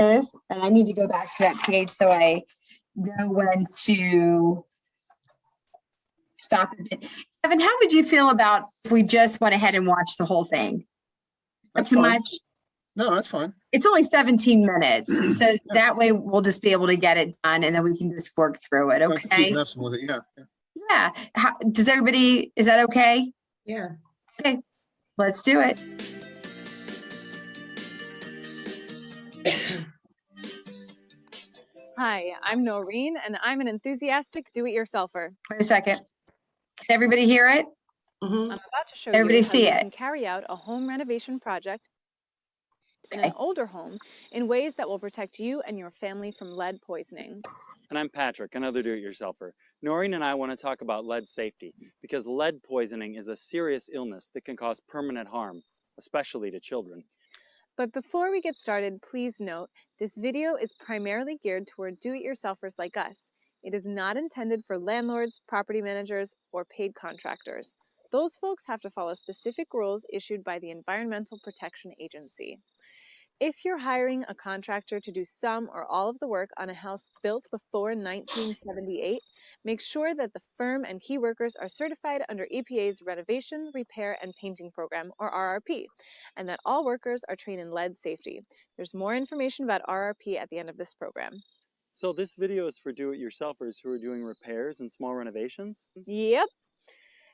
is, and I need to go back to that page so I know when to stop it. Evan, how would you feel about if we just went ahead and watched the whole thing? That's Too fine. much? No, that's fine. It's only 17 minutes, so that way we'll just be able to get it done, and then we can just work through it, Don't have to keep okay? messing with it. Yeah. Yeah. Does everybody, is that okay? Yeah. Okay, let's do it. Hi, I'm Noreen, and I'm an enthusiastic do-it-yourselfer. Wait a second. Can everybody hear it? I'm about to show Everybody you how see you it? can carry out a home renovation project in Okay. an older home in ways that will protect you and your family from lead poisoning. And I'm Patrick, another do-it-yourselfer. Noreen and I want to talk about lead safety because lead poisoning is a serious illness that can cause permanent harm, especially to children. But before we get started, please note, this video is primarily geared toward do-it-yourselfers like us. It is not intended for landlords, property managers, or paid contractors. Those folks have to follow specific rules issued by the Environmental Protection Agency. If you're hiring a contractor to do some or all of the work on a house built before 1978, make sure that the firm and key workers are certified under EPA's Renovation, Repair, and Painting Program, or RRP, and that all workers are trained in lead safety. There's more information about RRP at the end of this program. So this video is for do-it-yourselfers who are doing repairs and small renovations? Yep.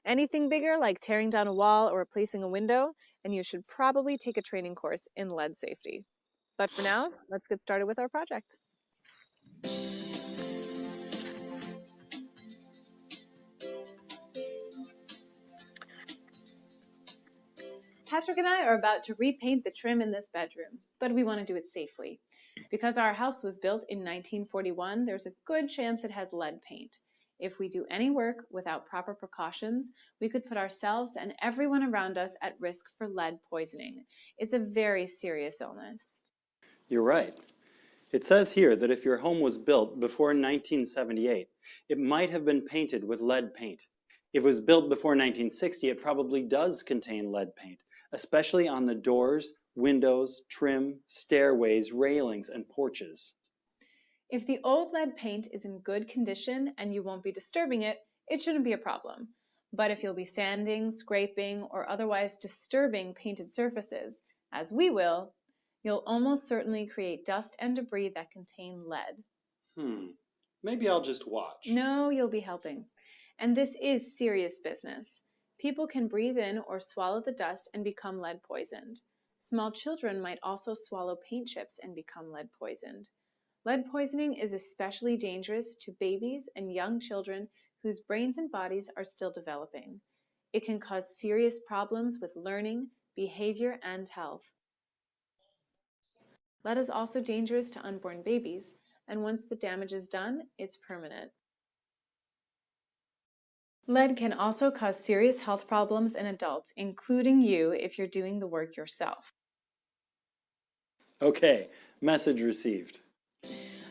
Anything bigger, like tearing down a wall or replacing a window, and you should probably take a training course in lead safety. But for now, let's get started with our project. Patrick and I are about to repaint the trim in this bedroom, but we want to do it safely. Because our house was built in 1941, there's a good chance it has lead paint. If we do any work without proper precautions, we could put ourselves and everyone around us at risk for lead poisoning. It's a very serious illness. You're right. It says here that if your home was built before 1978, it might have been painted with lead paint. If it was built before 1960, it probably does contain lead paint, especially on the doors, windows, trim, stairways, railings, and porches. If the old lead paint is in good condition and you won't be disturbing it, it shouldn't be a problem. But if you'll be sanding, scraping, or otherwise disturbing painted surfaces, as we will, you'll almost certainly create dust and debris that contain lead. Maybe I'll just watch. No, you'll be helping. And this is serious business. People can breathe in or swallow the dust and become lead poisoned. Small children might also swallow paint chips and become lead poisoned. Lead poisoning is especially dangerous to babies and young children whose brains and bodies are still developing. It can cause serious problems with learning, behavior, and health. Lead is also dangerous to unborn babies, and once the damage is done, it's permanent. Lead can also cause serious health problems in adults, including you if you're doing the work yourself. Okay, message received.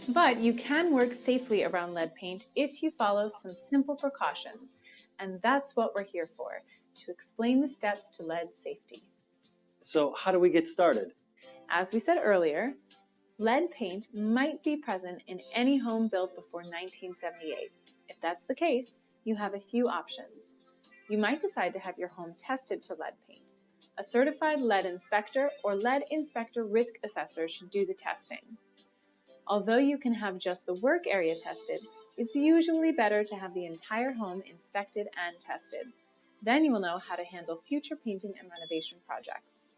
But you can work safely around lead paint if you follow some simple precautions, and that's what we're here for, to explain the steps to lead safety. So how do we get started? As we said earlier, lead paint might be present in any home built before 1978. If that's the case, you have a few options. You might decide to have your home tested for lead paint. A certified lead inspector or lead inspector risk assessor should do the testing. Although you can have just the work area tested, it's usually better to have the entire home inspected and tested. Then you will know how to handle future painting and renovation projects.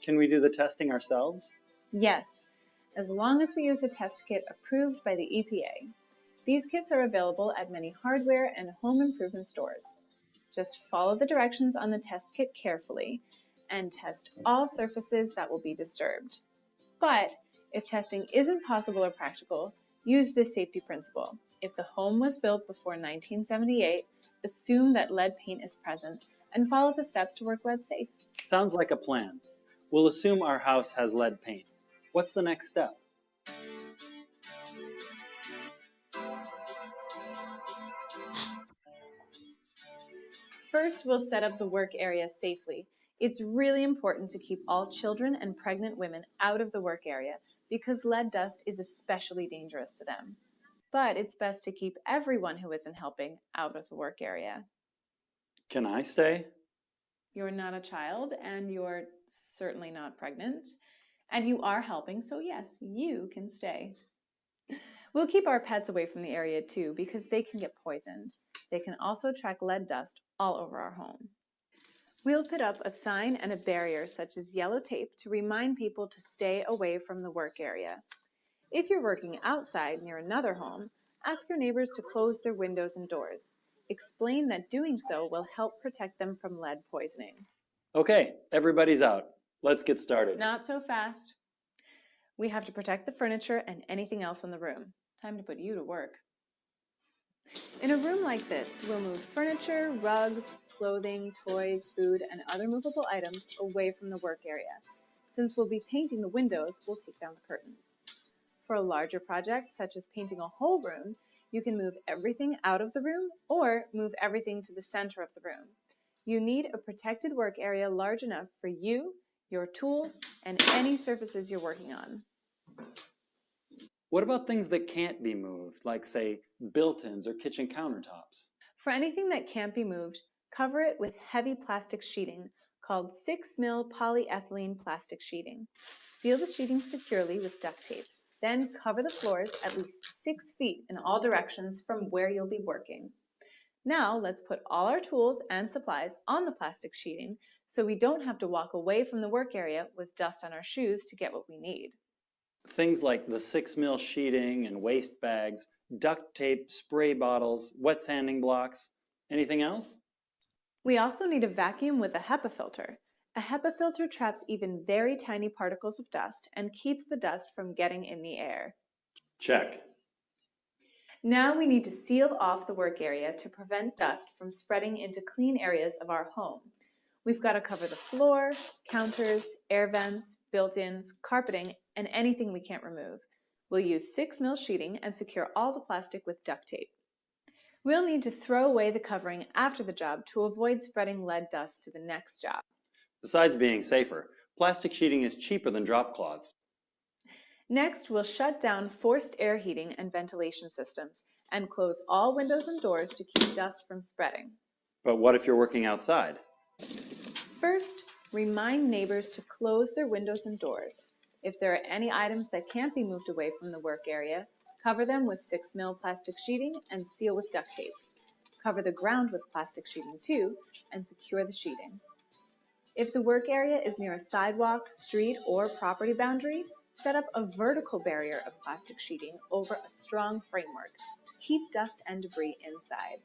Can we do the testing ourselves? Yes, as long as we use a test kit approved by the EPA. These kits are available at many hardware and home improvement stores. Just follow the directions on the test kit carefully and test all surfaces that will be disturbed. But if testing isn't possible or practical, use this safety principle. If the home was built before 1978, assume that lead paint is present and follow the steps to work lead safe. Sounds like a plan. We'll assume our house has lead paint. What's the next step? First, we'll set up the work area safely. It's really important to keep all children and pregnant women out of the work area, because lead dust is especially dangerous to them. But it's best to keep everyone who isn't helping out of the work area. Can I stay? You're not a child, and you're certainly not pregnant, and you are helping, so yes, you can stay. We'll keep our pets away from the area too, because they can get poisoned. They can also track lead dust all over our home. We'll put up a sign and a barrier such as yellow tape to remind people to stay away from the work area. If you're working outside near another home, ask your neighbors to close their windows and doors. Explain that doing so will help protect them from lead poisoning. Okay, everybody's out. Let's get started. Not so fast. We have to protect the furniture and anything else in the room. Time to put you to work. In a room like this, we'll move furniture, rugs, clothing, toys, food, and other movable items away from the work area. Since we'll be painting the windows, we'll take down the curtains. For a larger project, such as painting a whole room, you can move everything out of the room or move everything to the center of the room. You need a protected work area large enough for you, your tools, and any surfaces you're working on. What about things that can't be moved, like, say, built-ins or kitchen countertops? For anything that can't be moved, cover it with heavy plastic sheeting called 6 mil polyethylene plastic sheeting. Seal the sheeting securely with duct tape. Then cover the floors at least 6 feet in all directions from where you'll be working. Now let's put all our tools and supplies on the plastic sheeting so we don't have to walk away from the work area with dust on our shoes to get what we need. Things like the 6 mil sheeting and waste bags, duct tape, spray bottles, wet sanding blocks. Anything else? We also need a vacuum with a HEPA filter. A HEPA filter traps even very tiny particles of dust and keeps the dust from getting in the air. Check. Now we need to seal off the work area to prevent dust from spreading into clean areas of our home. We've got to cover the floor, counters, air vents, built-ins, carpeting, and anything we can't remove. We'll use 6 mil sheeting and secure all the plastic with duct tape. We'll need to throw away the covering after the job to avoid spreading lead dust to the next job. Besides being safer, plastic sheeting is cheaper than drop cloths. Next, we'll shut down forced air heating and ventilation systems and close all windows and doors to keep dust from spreading. But what if you're working outside? First, remind neighbors to close their windows and doors. If there are any items that can't be moved away from the work area, cover them with 6 mil plastic sheeting and seal with duct tape. Cover the ground with plastic sheeting too and secure the sheeting. If the work area is near a sidewalk, street, or property boundary, set up a vertical barrier of plastic sheeting over a strong framework to keep dust and debris inside.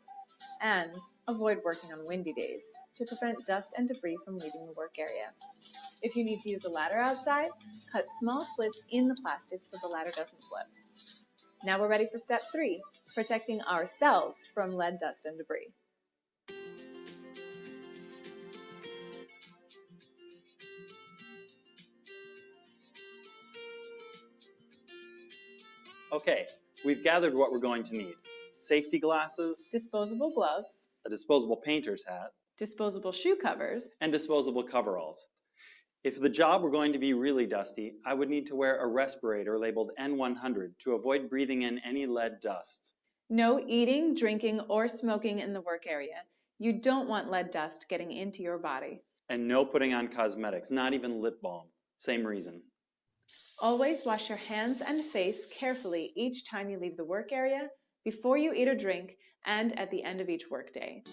And avoid working on windy days to prevent dust and debris from leaving the work area. If you need to use a ladder outside, cut small slits in the plastic so the ladder doesn't slip. Now we're ready for step 3, protecting ourselves from lead, dust, and debris. Okay, we've gathered what we're going to need. Safety glasses, Disposable gloves, a disposable painter's hat, disposable shoe covers, and disposable coveralls. If the job were going to be really dusty, I would need to wear a respirator labeled N100 to avoid breathing in any lead dust. no eating, drinking, or smoking in the work area. You don't want lead dust getting into your body. And no putting on cosmetics, not even lip balm. Same reason. Always wash your hands and face carefully each time you leave the work area, before you eat or drink, and at the end of each workday.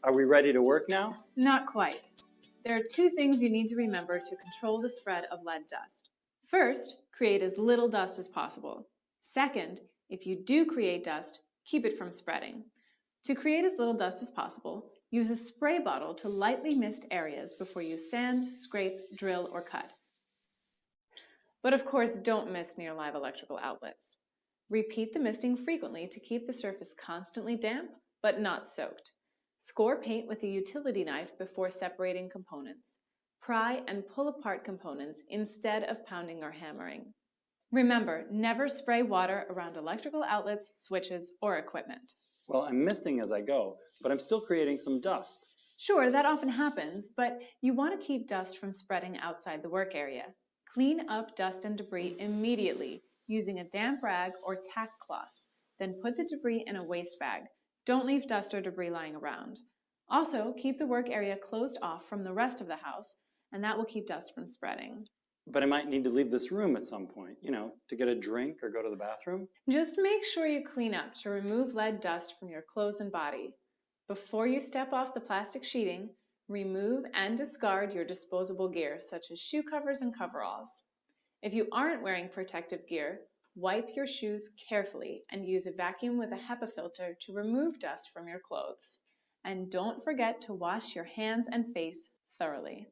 Are we ready to work now? Not quite. There are 2 things you need to remember to control the spread of lead dust. First, create as little dust as possible. Second, if you do create dust, keep it from spreading. To create as little dust as possible, use a spray bottle to lightly mist areas before you sand, scrape, drill, or cut. But of course, don't mist near live electrical outlets. Repeat the misting frequently to keep the surface constantly damp, but not soaked. Score paint with a utility knife before separating components. Pry and pull apart components instead of pounding or hammering. Remember, never spray water around electrical outlets, switches, or equipment. Well, I'm misting as I go, but I'm still creating some dust. Sure, that often happens, but you want to keep dust from spreading outside the work area. Clean up dust and debris immediately using a damp rag or tack cloth. Then put the debris in a waste bag. Don't leave dust or debris lying around. Also, keep the work area closed off from the rest of the house, and that will keep dust from spreading. But I might need to leave this room at some point, to get a drink or go to the bathroom. Just make sure you clean up to remove lead dust from your clothes and body. Before you step off the plastic sheeting, remove and discard your disposable gear, such as shoe covers and coveralls. If you aren't wearing protective gear, wipe your shoes carefully and use a vacuum with a HEPA filter to remove dust from your clothes. And don't forget to wash your hands and face thoroughly.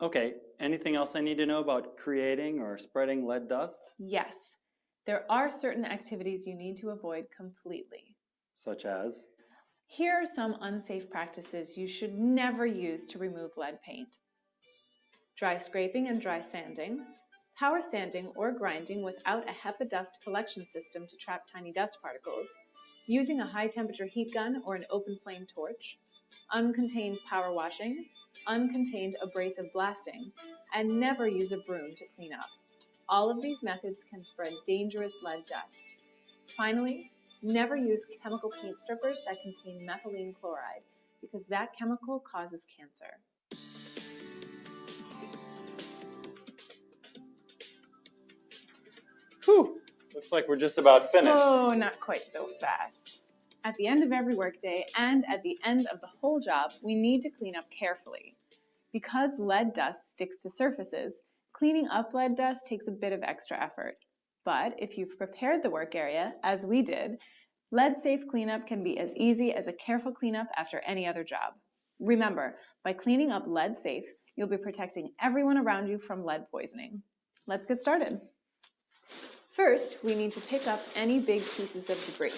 Okay, anything else I need to know about creating or spreading lead dust? Yes, there are certain activities you need to avoid completely. Such as? Here are some unsafe practices you should never use to remove lead paint. Dry scraping and dry sanding, power sanding or grinding without a HEPA dust collection system to trap tiny dust particles, using a high temperature heat gun or an open flame torch, uncontained power washing, uncontained abrasive blasting, and never use a broom to clean up. All of these methods can spread dangerous lead dust. Finally, never use chemical paint strippers that contain methylene chloride because that chemical causes cancer. Whew, looks like we're just about finished. Oh, not quite so fast. At the end of every workday and at the end of the whole job, we need to clean up carefully. Because lead dust sticks to surfaces, cleaning up lead dust takes a bit of extra effort. But if you've prepared the work area, as we did, lead-safe cleanup can be as easy as a careful cleanup after any other job. Remember, by cleaning up lead-safe, you'll be protecting everyone around you from lead poisoning. Let's get started. First, we need to pick up any big pieces of debris.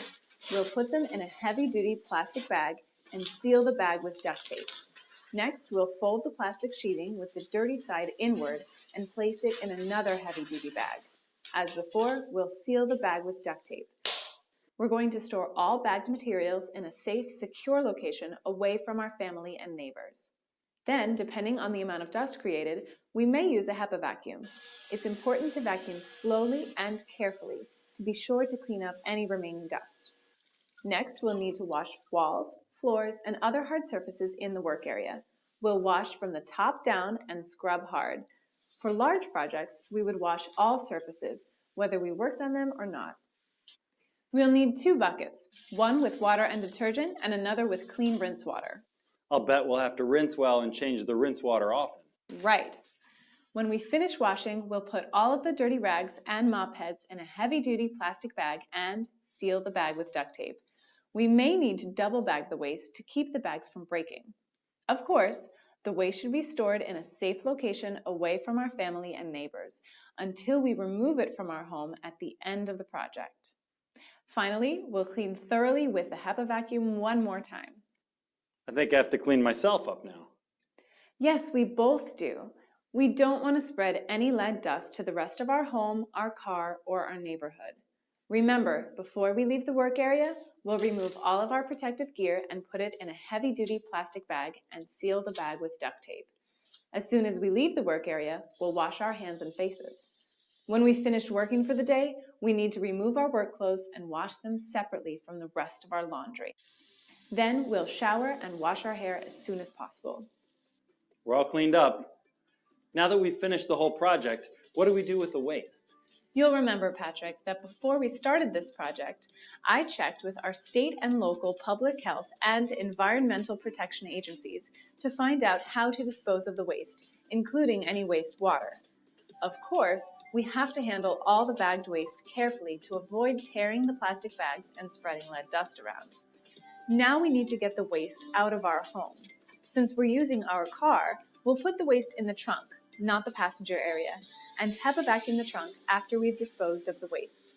We'll put them in a heavy-duty plastic bag and seal the bag with duct tape. Next, we'll fold the plastic sheeting with the dirty side inward and place it in another heavy-duty bag. As before, we'll seal the bag with duct tape. We're going to store all bagged materials in a safe, secure location away from our family and neighbors. Then, depending on the amount of dust created, we may use a HEPA vacuum. It's important to vacuum slowly and carefully to be sure to clean up any remaining dust. Next, we'll need to wash walls, floors, and other hard surfaces in the work area. We'll wash from the top down and scrub hard. For large projects, we would wash all surfaces, whether we worked on them or not. We'll need 2 buckets, one with water and detergent and another with clean rinse water. I'll bet we'll have to rinse well and change the rinse water often. Right. When we finish washing, we'll put all of the dirty rags and mop heads in a heavy-duty plastic bag and seal the bag with duct tape. We may need to double bag the waste to keep the bags from breaking. Of course, the waste should be stored in a safe location away from our family and neighbors until we remove it from our home at the end of the project. Finally, we'll clean thoroughly with the HEPA vacuum one more time. I think I have to clean myself up now. Yes, we both do. We don't want to spread any lead dust to the rest of our home, our car, or our neighborhood. Remember, before we leave the work area, we'll remove all of our protective gear and put it in a heavy-duty plastic bag and seal the bag with duct tape. As soon as we leave the work area, we'll wash our hands and faces. When we finish working for the day, we need to remove our work clothes and wash them separately from the rest of our laundry. Then we'll shower and wash our hair as soon as possible. We're all cleaned up. Now that we've finished the whole project, what do we do with the waste? You'll remember, Patrick, that before we started this project, I checked with our state and local public health and environmental protection agencies to find out how to dispose of the waste, including any wastewater. Of course, we have to handle all the bagged waste carefully to avoid tearing the plastic bags and spreading lead dust around. Now we need to get the waste out of our home. Since we're using our car, we'll put the waste in the trunk, not the passenger area, and HEPA vacuum the trunk after we've disposed of the waste.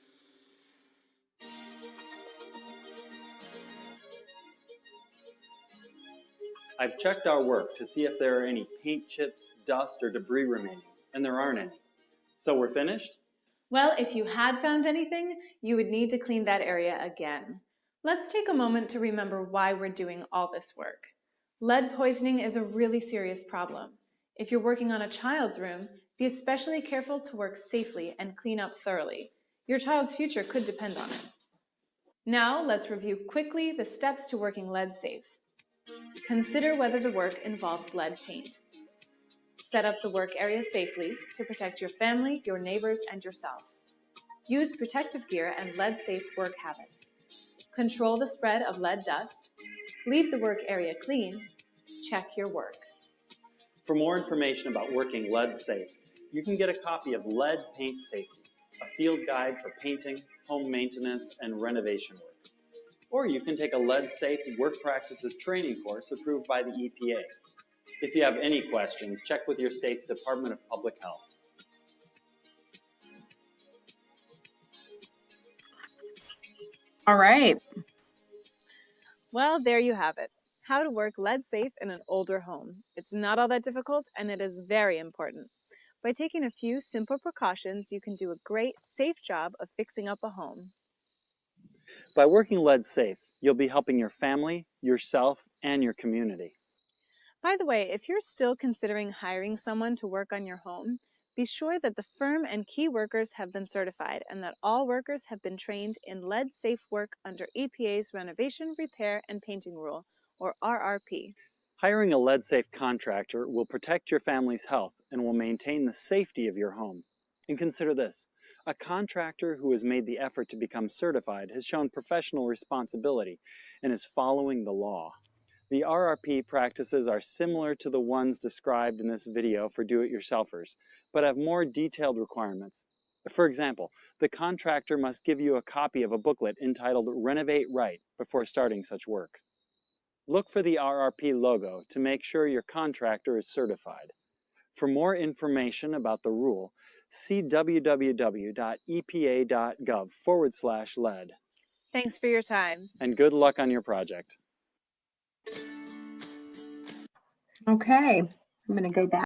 I've checked our work to see if there are any paint chips, dust, or debris remaining, and there aren't any. So we're finished? Well, if you had found anything, you would need to clean that area again. Let's take a moment to remember why we're doing all this work. Lead poisoning is a really serious problem. If you're working on a child's room, be especially careful to work safely and clean up thoroughly. Your child's future could depend on it. Now, let's review quickly the steps to working lead safe. Consider whether the work involves lead paint. Set up the work area safely to protect your family, your neighbors, and yourself. Use protective gear and lead-safe work habits. Control the spread of lead dust. Leave the work area clean. Check your work. For more information about working lead safe, you can get a copy of Lead Paint Safety, a field guide for painting, home maintenance, and renovation work. Or you can take a lead safe work practices training course approved by the EPA. If you have any questions, check with your state's Department of Public Health. All right. Well, there you have it. How to work lead safe in an older home. It's not all that difficult, and it is very important. By taking a few simple precautions, you can do a great, safe job of fixing up a home. By working lead safe, you'll be helping your family, yourself, and your community. By the way, if you're still considering hiring someone to work on your home, be sure that the firm and key workers have been certified and that all workers have been trained in lead-safe work under EPA's Renovation, Repair, and Painting Rule, or RRP. Hiring a lead-safe contractor will protect your family's health and will maintain the safety of your home. And consider this, a contractor who has made the effort to become certified has shown professional responsibility and is following the law. The RRP practices are similar to the ones described in this video for do-it-yourselfers, but have more detailed requirements. For example, the contractor must give you a copy of a booklet entitled Renovate Right before starting such work. Look for the RRP logo to make sure your contractor is certified. For more information about the rule, see www.epa.gov/lead. Thanks for your time. And good luck on your project. Okay. I'm going to go back.